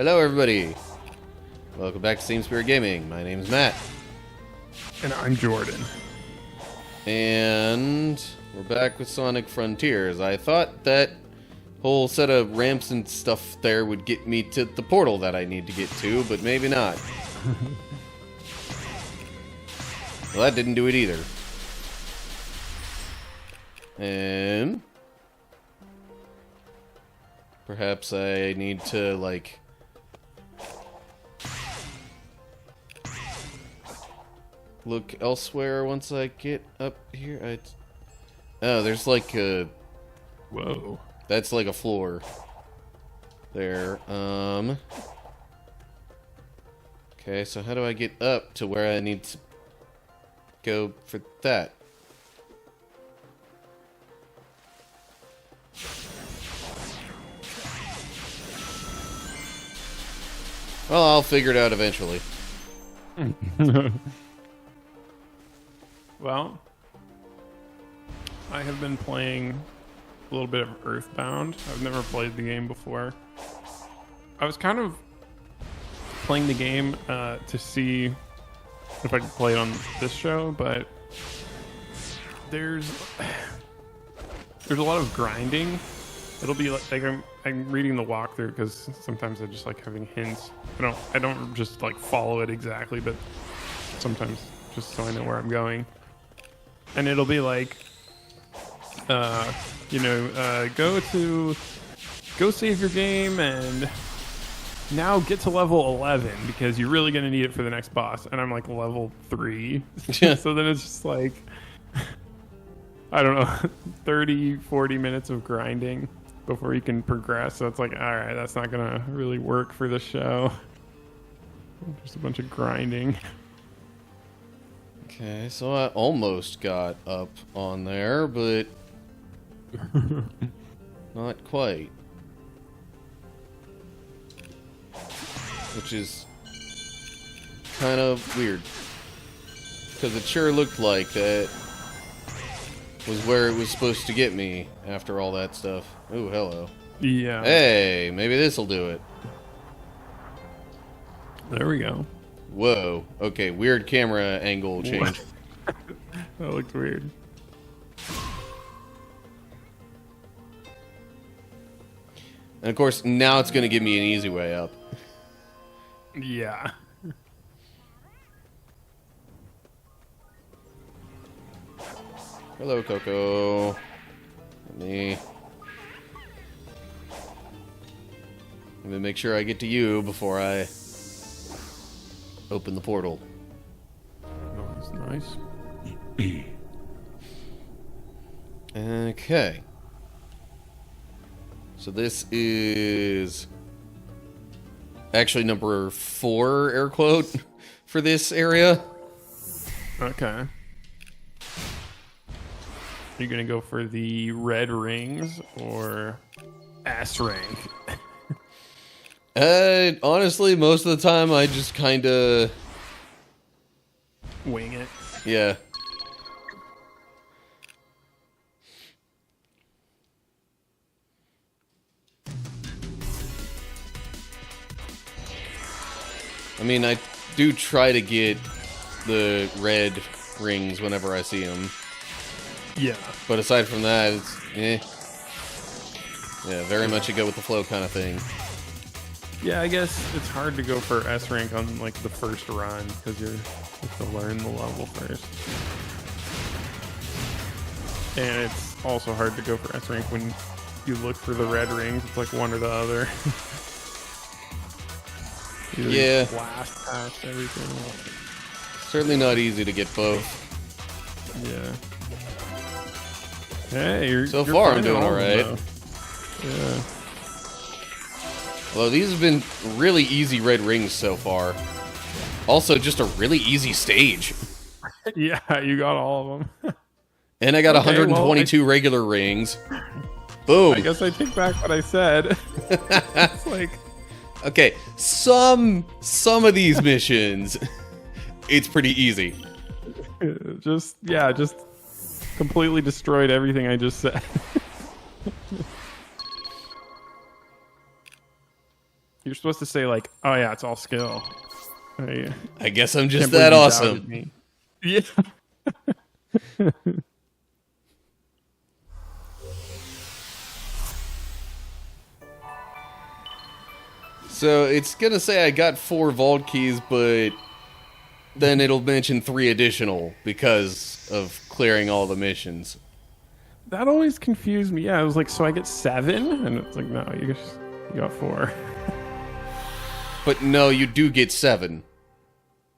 Hello, everybody. Welcome back to Steam Spirit Gaming. My name's Matt. And I'm Jordan. And we're back with Sonic Frontiers. I thought that whole set of ramps and stuff there would get me to the portal that I need to get to, but maybe not. Well, that didn't do it either. And perhaps I need to, like, look elsewhere once I get up here. Oh, there's like a... Whoa. That's like a floor. There. Okay, so how do I get up to where I need to go for that? Well, I'll figure it out eventually. Well, I have been playing a little bit of Earthbound. I've never played the game before. I was kind of playing the game to see if I could play it on this show, but there's a lot of grinding. It'll be like I'm reading the walkthrough because sometimes I just like having hints. I don't just like follow it exactly, but sometimes just so I know where I'm going. And it'll be like, go save your game and now get to level 11 because you're really going to need it for the next boss. And I'm like level 3. So then it's just like, I don't know, 30, 40 minutes of grinding before you can progress. So it's like, all right, that's not going to really work for the show. Just a bunch of grinding. Okay, so I almost got up on there, but not quite. Which is kind of weird. Because it sure looked like that was where it was supposed to get me after all that stuff. Ooh, hello. Yeah. Hey, maybe this'll do it. There we go. Whoa. Okay, weird camera angle change. That looked weird. And of course, now it's going to give me an easy way up. Yeah. Hello, Coco. Me. Let me make sure I get to you before I open the portal. Oh, that's nice. Okay. So this is actually number 4, air quote, for this area. Okay. Are you gonna go for the red rings or S rank? Honestly, most of the time I just kind of Wing it. yeah. I mean, I do try to get the red rings whenever I see them. Yeah. But aside from that, it's yeah, very much a go with the flow kind of thing. Yeah, I guess it's hard to go for S rank on like the first run because you have to learn the level first. And it's also hard to go for S rank when you look for the red rings. It's like one or the other. Yeah. Blast past everything. Certainly not easy to get both. Yeah. Hey, you're far I'm finding doing all of them, alright. though. Yeah. Although these have been really easy red rings so far. Also, just a really easy stage. Yeah, you got all of them. And I got Okay, 122 regular rings. Boom. I guess I take back what I said. It's like, Okay, some of these missions, it's pretty easy. just completely destroyed everything I just said. You're supposed to say like, "Oh yeah, it's all skill." I guess I'm just Can't believe that you awesome. doubted me. Yeah. So it's gonna say I got 4 vault keys, but then it'll mention 3 additional because of clearing all the missions. That always confused me. Yeah, I was like, so I get 7, and it's like, no, you got 4. But no, you do get 7.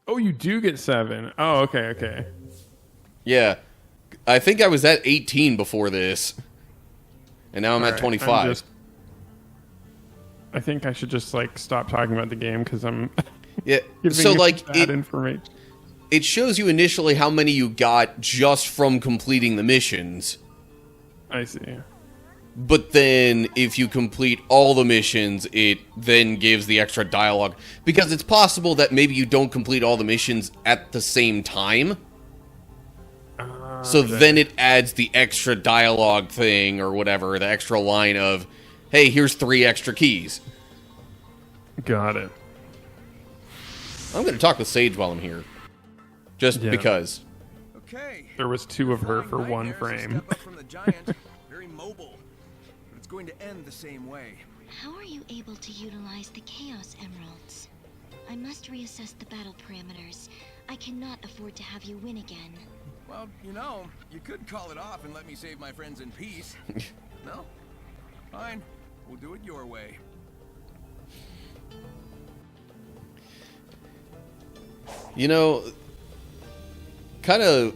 Oh, you do get 7. Oh, okay. Yeah. I think I was at 18 before this. And now I'm at 25. I think I should just like stop talking about the game because I'm Yeah. giving So you like bad information. it shows you initially how many you got just from completing the missions. I see. But then if you complete all the missions, it then gives the extra dialogue. Because it's possible that maybe you don't complete all the missions at the same time. So then it adds the extra dialogue thing or whatever, the extra line of, hey, here's 3 extra keys. Got it. I'm going to talk with Sage while I'm here. Just because. Okay. There was 2 of her for 1 frame. Step up from the giant, very mobile, but it's going to end the same way. How are you able to utilize the Chaos Emeralds? I must reassess the battle parameters. I cannot afford to have you win again. Well, you could call it off and let me save my friends in peace. No? Fine. We'll do it your way. Kind of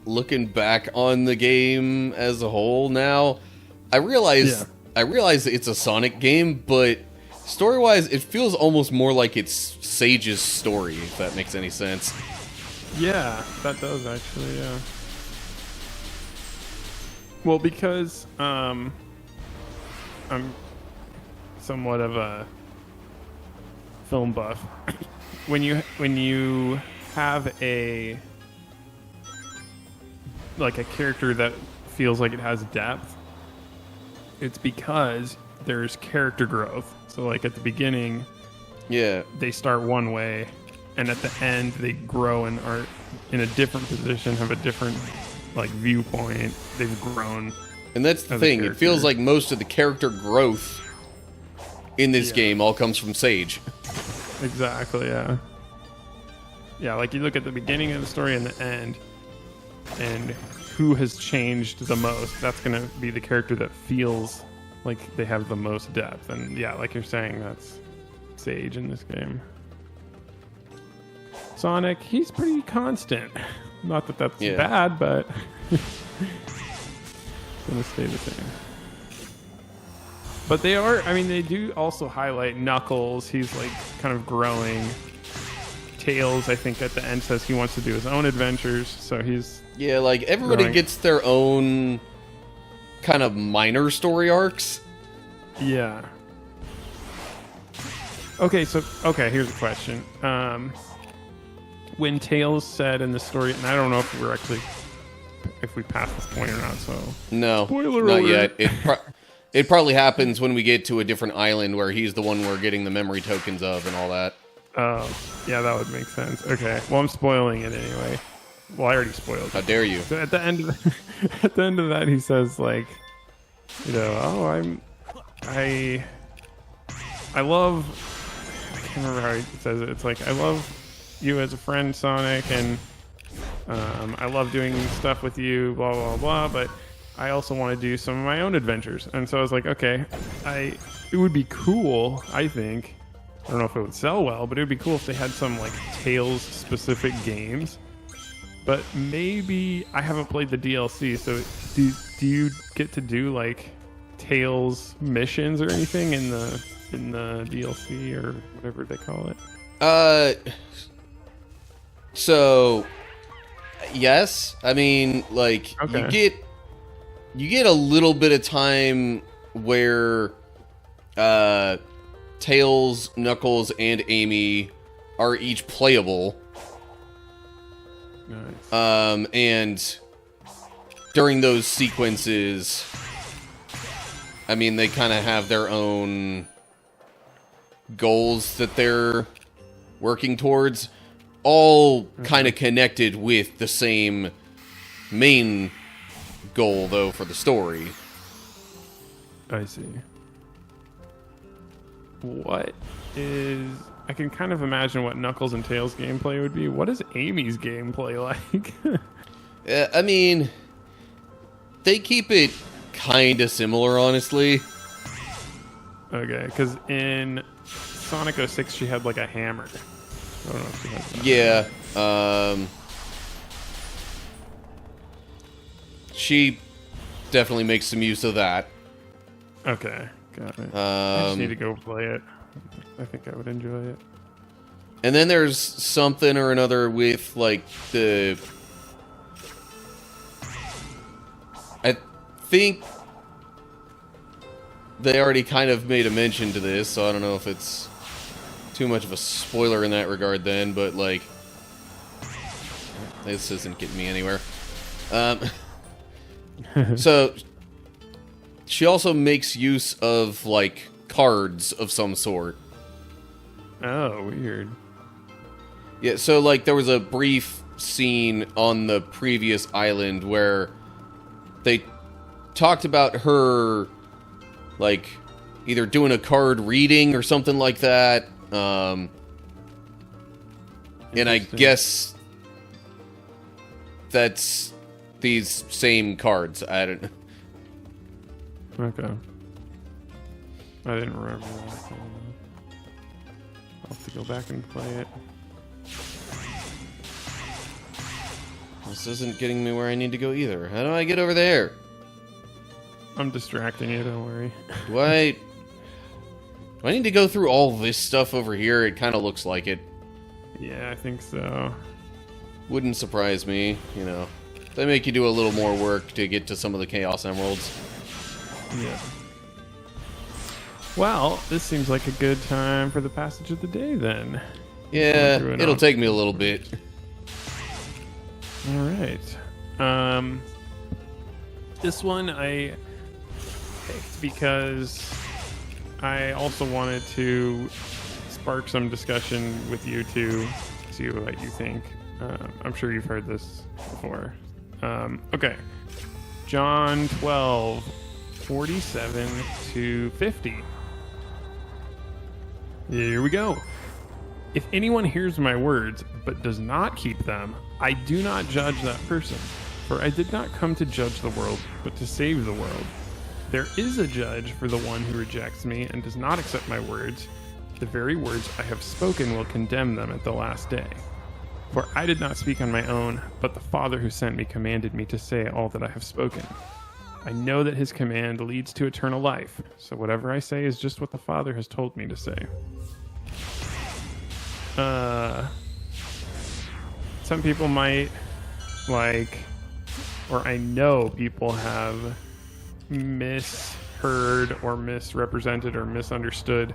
looking back on the game as a whole now, I realize it's a Sonic game, but story-wise, it feels almost more like it's Sage's story, if that makes any sense. Yeah, that does actually, yeah. Well, because I'm somewhat of a film buff. When you have a character that feels like it has depth, it's because there's character growth. So like at the beginning, they start one way, and at the end they grow and are in a different position, have a different viewpoint. They've grown. And that's the thing. It feels like most of the character growth in this game all comes from Sage. Exactly, yeah. Yeah, like you look at the beginning of the story and the end, and who has changed the most, that's going to be the character that feels like they have the most depth. And yeah, like you're saying, that's Sage in this game. Sonic, he's pretty constant. Not that that's bad, but it's going to stay the same. But they do also highlight Knuckles. He's like kind of growing. Tails, I think at the end says he wants to do his own adventures, so he's everybody gets their own kind of minor story arcs. Yeah. Okay, here's a question. When Tails said in the story, and I don't know if we passed this point or not, so no, spoiler not alert. yet. It probably happens when we get to a different island where he's the one we're getting the memory tokens of and all that. Oh, yeah, that would make sense. Okay, well, I'm spoiling it anyway. Well, I already spoiled it. How dare you? So at the end of that, he says I love. I can't remember how he says it. It's like, I love you as a friend, Sonic, and I love doing stuff with you, blah blah blah. But I also want to do some of my own adventures. And so I was like, okay, it would be cool, I think. I don't know if it would sell well, but it would be cool if they had some Tails specific games. But maybe I haven't played the DLC, so do you get to do Tails missions or anything in the DLC or whatever they call it? So yes, I mean okay. you get a little bit of time where Tails, Knuckles, and Amy are each playable. Nice. And during those sequences, I mean, they kind of have their own goals that they're working towards, all kind of connected with the same main goal, though, for the story. I see. What is... I can kind of imagine what Knuckles and Tails gameplay would be. What is Amy's gameplay like? I mean, they keep it kind of similar, honestly. Okay, because in Sonic 06, she had like a hammer. I don't know if she has that. Yeah, she definitely makes some use of that. Okay, got it. I just need to go play it. I think I would enjoy it. And then there's something or another with, like, the... I think they already kind of made a mention to this, so I don't know if it's too much of a spoiler in that regard then, but, like... This isn't getting me anywhere. So, she also makes use of, like, cards of some sort. Oh, weird. Yeah, so, like, there was a brief scene on the previous island where they talked about her, like, either doing a card reading or something like that. And I guess that's these same cards. I don't know. Okay. I didn't remember that. I'll have to go back and play it. This isn't getting me where I need to go either. How do I get over there? I'm distracting you, don't worry. Do I need to go through all this stuff over here? It kind of looks like it. Yeah, I think so. Wouldn't surprise me, you know. They make you do a little more work to get to some of the Chaos Emeralds. Yeah. Well, this seems like a good time for the passage of the day, then. Yeah, it'll take me a little bit. All right. This one I picked because I also wanted to spark some discussion with you to see what you think. I'm sure you've heard this before. Okay. John 12, 47 to 50. Here we go. If anyone hears my words but does not keep them, I do not judge that person. For I did not come to judge the world, but to save the world. There is a judge for the one who rejects me and does not accept my words. The very words I have spoken will condemn them at the last day. For I did not speak on my own, but the Father who sent me commanded me to say all that I have spoken. I know that his command leads to eternal life, so whatever I say is just what the Father has told me to say. Some people might like, or I know people have misheard or misrepresented or misunderstood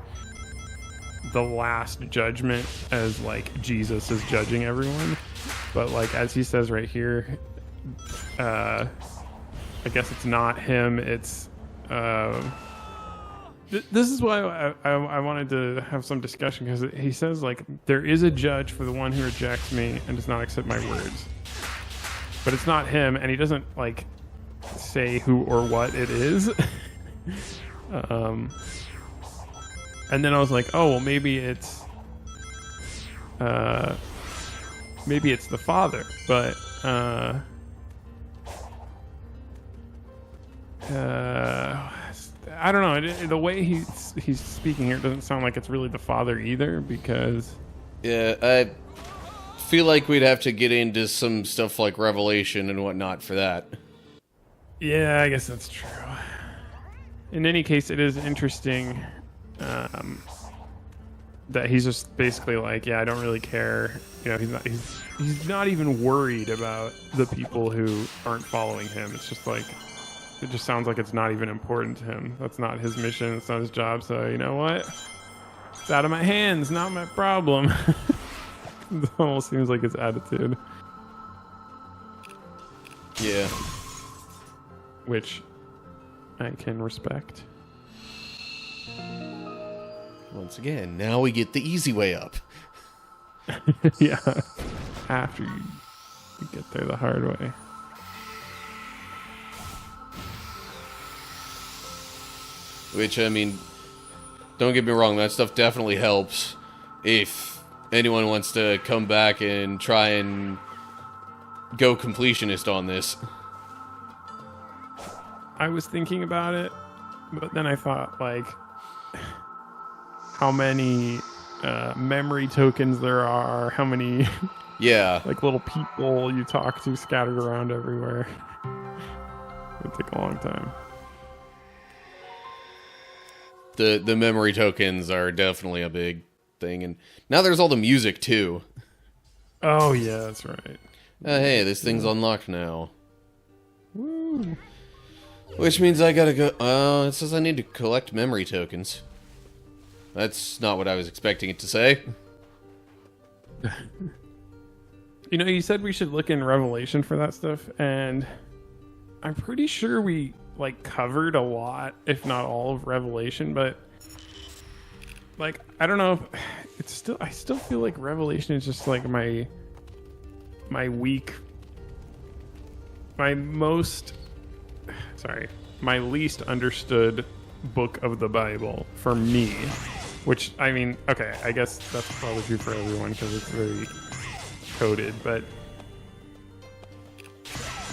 the last judgment as like Jesus is judging everyone. But like, as he says right here, I guess it's not him, it's this is why I wanted to have some discussion, because he says like, there is a judge for the one who rejects me and does not accept my words, but it's not him, and he doesn't like say who or what it is. And then I was like, oh well, maybe it's the Father, but I don't know. The way he's speaking here doesn't sound like it's really the Father either, because... Yeah, I feel like we'd have to get into some stuff like Revelation and whatnot for that. Yeah, I guess that's true. In any case, it is interesting that he's just basically like, yeah, I don't really care. You know, he's not even worried about the people who aren't following him. It's just like... It just sounds like it's not even important to him. That's not his mission. It's not his job. So, you know what? It's out of my hands, not my problem. It almost seems like his attitude. Yeah. Which I can respect. Once again, now we get the easy way up. Yeah. After you get there the hard way. Which, I mean, don't get me wrong, that stuff definitely helps if anyone wants to come back and try and go completionist on this. I was thinking about it, but then I thought, like, how many memory tokens there are, how many Yeah. like little people you talk to scattered around everywhere. It would take a long time. The memory tokens are definitely a big thing, and now there's all the music too. Oh yeah, that's right. Hey, this thing's unlocked now. Woo. Which means I gotta go. It says I need to collect memory tokens. That's not what I was expecting it to say. You know, you said we should look in Revelation for that stuff, and I'm pretty sure we like covered a lot, if not all of Revelation, but like I don't know if it's still I still feel like Revelation is just like my least understood book of the Bible for me. Which, I mean, okay, I guess that's probably true for everyone because it's very coded, but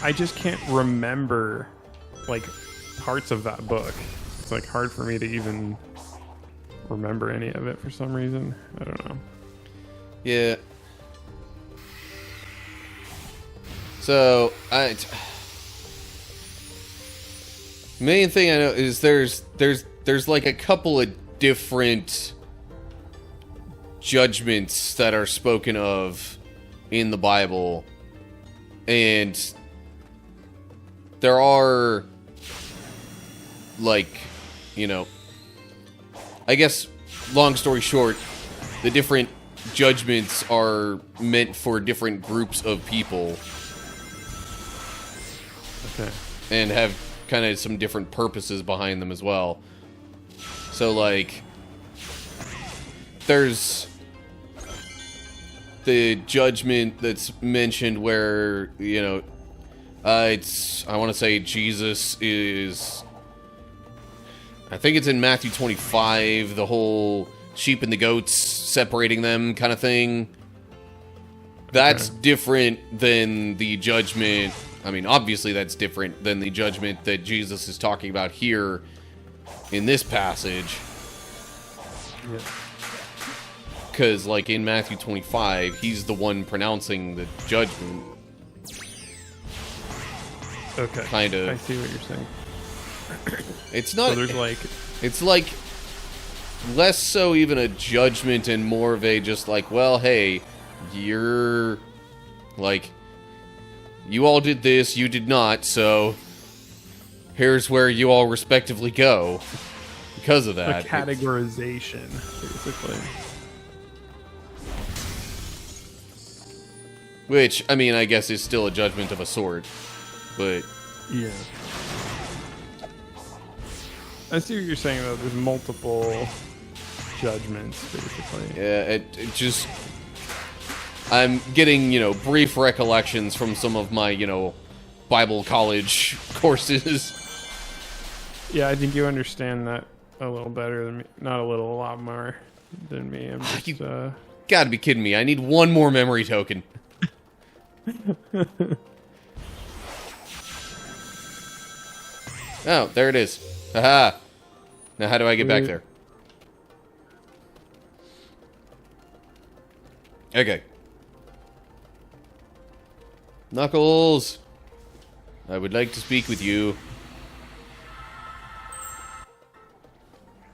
I just can't remember like parts of that book. It's like hard for me to even remember any of it for some reason. I don't know. Yeah. So main thing I know is there's like a couple of different judgments that are spoken of in the Bible, and there are, like, you know, I guess, long story short, the different judgments are meant for different groups of people. Okay. And have kind of some different purposes behind them as well. So, like, there's the judgment that's mentioned where, you know, I want to say Jesus is, I think it's in Matthew 25, the whole sheep and the goats, separating them kind of thing. That's different than the judgment. I mean, obviously that's different than the judgment that Jesus is talking about here in this passage. Yeah. Because, like, in Matthew 25, he's the one pronouncing the judgment. Okay. Kind of. I see what you're saying. It's not... So there's, like... It's, like, less so even a judgment and more of a just, like, well, hey, you're... Like, you all did this, you did not, so... Here's where you all respectively go. Because of that. A categorization, basically. Which, I mean, I guess is still a judgment of a sort. But... Yeah. I see what you're saying, though. There's multiple judgments, basically. Yeah, it just... I'm getting, you know, brief recollections from some of my, you know, Bible college courses. Yeah, I think you understand that a little better than me. Not a little, a lot more than me. I'm just, You gotta be kidding me. I need one more memory token. Oh, there it is. Haha. Now how do I get back there? Okay. Knuckles, I would like to speak with you.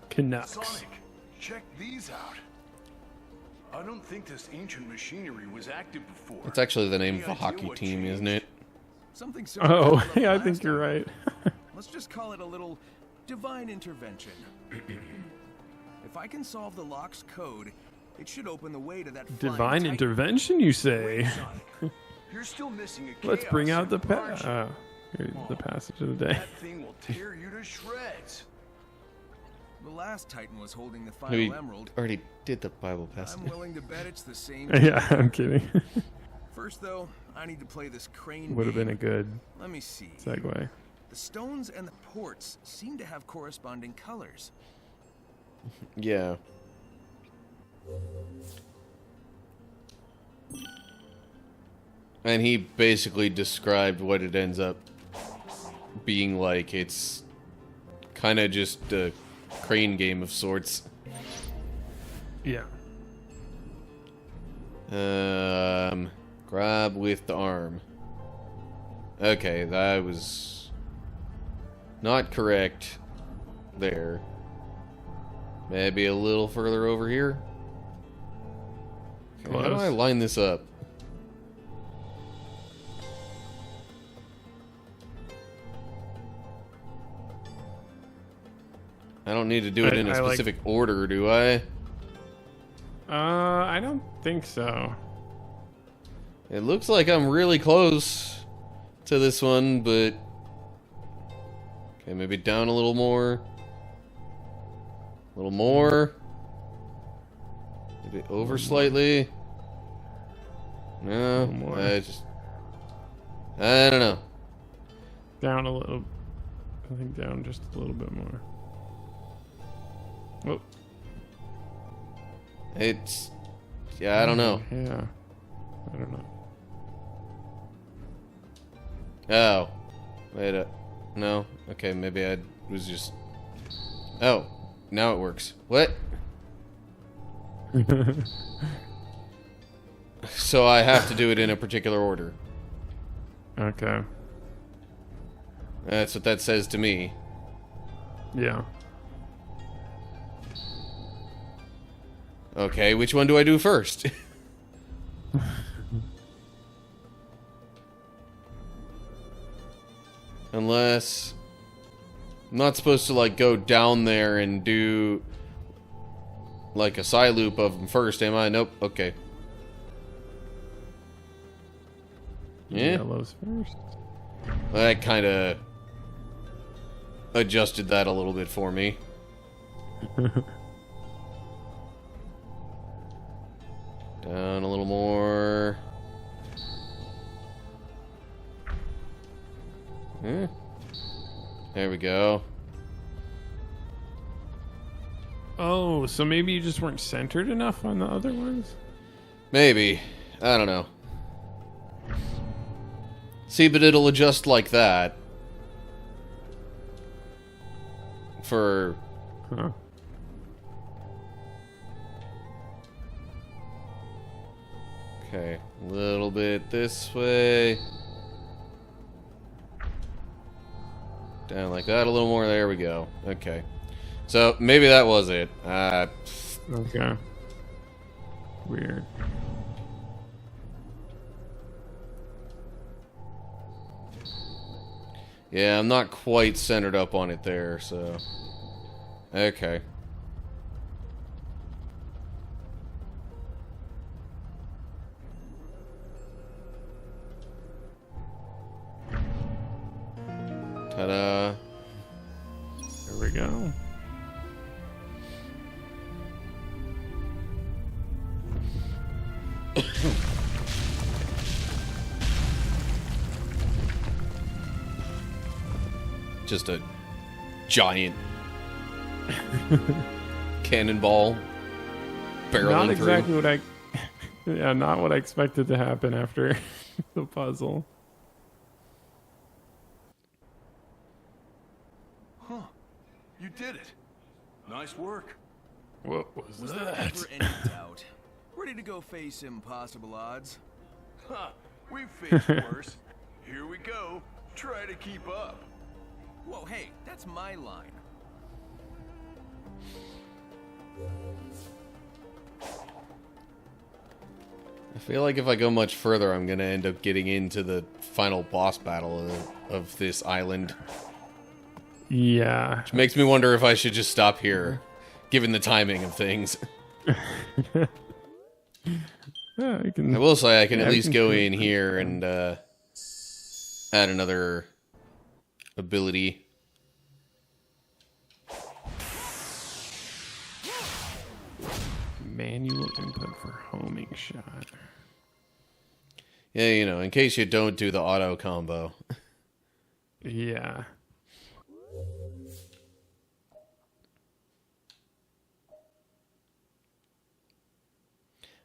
Canucks. Sonic, check these out. I don't think this ancient machinery was active before. That's actually the name of Any the idea hockey what team, changed? isn't it? Something so Oh, clever yeah, I last think you're time. right. Let's just call it a little divine intervention. If I can solve the lock's code, it should open the way to that flying Divine titan. intervention, you say? Sonic, you're still missing a Let's bring chaos out the symbol, aren't you? here's the passage of the day. That thing will tear you to shreds. The last Titan was holding the We final emerald. already did the Bible passage. I'm willing to bet it's the same. Yeah, I'm kidding. First, though, I need to play this crane. Would have been a game. good Let me see. segue. The stones and the ports seem to have corresponding colors. Yeah. And he basically described what it ends up being like. It's kind of just a crane game of sorts. Yeah. Grab with the arm. Okay, that was not correct there. Maybe a little further over here. Okay, how do Close. I line this up? I don't need to do it in a I like- specific order, do I? I don't think so. It looks like I'm really close to this one, but... Okay, maybe down a little more. A little more. Maybe over slightly. No, more. I don't know. Down a little. I think down just a little bit more. Oh, It's... Yeah, I don't know. yeah. I don't know. Oh. Wait a... No. Okay, maybe I was just... Oh. Now it works. What? So I have to do it in a particular order. Okay. That's what that says to me. Yeah. Okay, which one do I do first? Unless... I'm not supposed to, like, go down there and do... like a side loop of them first, am I? Nope. Okay. Yeah. Yellows first. That kind of adjusted that a little bit for me. Down a little more. There we go. Oh, so maybe you just weren't centered enough on the other ones? Maybe. I don't know. See, but it'll adjust like that. For... Huh. Okay, a little bit this way. Down like that a little more. There we go. Okay. So, maybe that was it. Okay. Weird. Yeah, I'm not quite centered up on it there, so... Okay. Ta-da. There we go. Just a giant cannonball barreling Not through. exactly what I... Yeah, not what I expected to happen after the puzzle. Huh. You did it. Nice work. What was Was there ever any doubt? Ready to go face impossible odds? Huh. We've faced worse. Here we go. Try to keep up. Whoa, hey, that's my line. I feel like if I go much further, I'm going to end up getting into the final boss battle of this island. Yeah. Which makes me wonder if I should just stop here, given the timing of things. Yeah, you can... I will say I can Yeah, at we least can go do in it. here and add another ability. Manual input for homing shot. Yeah, in case you don't do the auto combo. Yeah.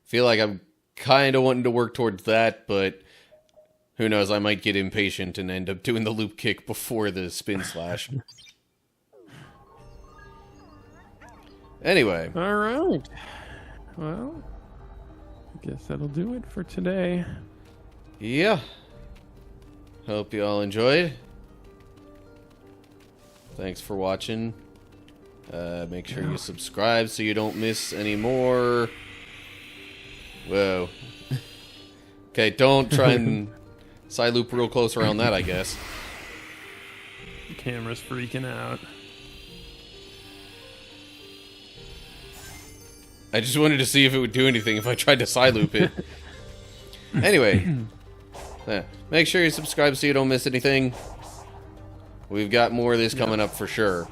Feel like I'm kind of wanting to work towards that, but who knows, I might get impatient and end up doing the loop kick before the spin slash. Anyway. All right. Well, I guess that'll do it for today. Yeah. Hope you all enjoyed. Thanks for watching. Make sure you subscribe so you don't miss any more. Whoa. Okay, don't try and side loop real close around that, I guess. The camera's freaking out. I just wanted to see if it would do anything if I tried to side loop it. Anyway, make sure you subscribe so you don't miss anything. We've got more of this coming up for sure.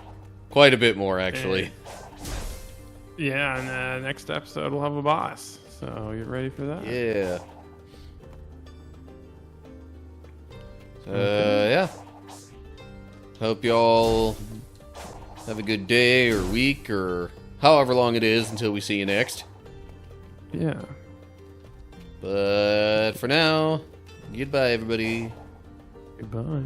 Quite a bit more, actually. Yeah, and next episode we'll have a boss. So get ready for that. Yeah. Yeah. Hope y'all have a good day or week or however long it is until we see you next. Yeah. But for now, goodbye, everybody. Goodbye.